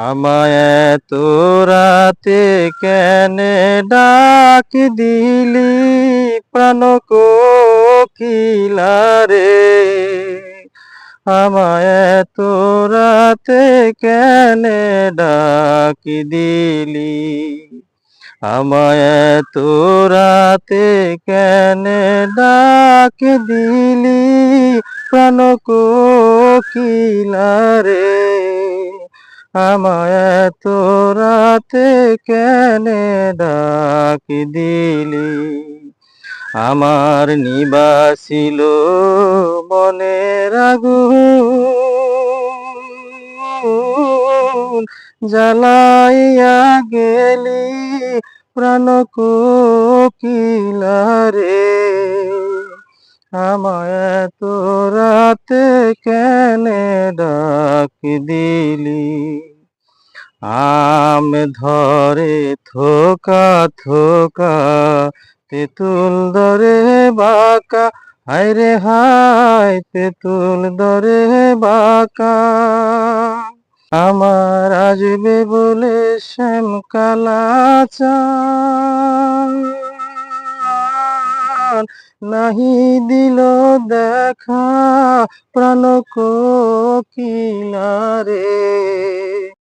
আমায় এত রাতে কেনে ডাক দিলি প্রাণ কোকিলা রে। আমায় এত রাতে কেনে ডাক দিলি, আমায় এত রাতে কেনে ডাক দিলি প্রাণ কোকিলা রে। আমায় এত রাতে কেনে ডাক দিলি। আমার নিবাসিল মনের আগুন, জ্বালাইয়া গেলি প্রাণ কোকিলা রে। আমায় এত রাতে কেনে ডাক দিলি। আম ধরে থোকা থোকা, তেঁতুল ধরে বাঁকা, হায় রে হায় তেঁতুল ধরে বাঁকা। আমার আসবে বলে শ্যাম কালা চাঁদ নাহি দিল দেখা প্রাণ কোকিলা রে।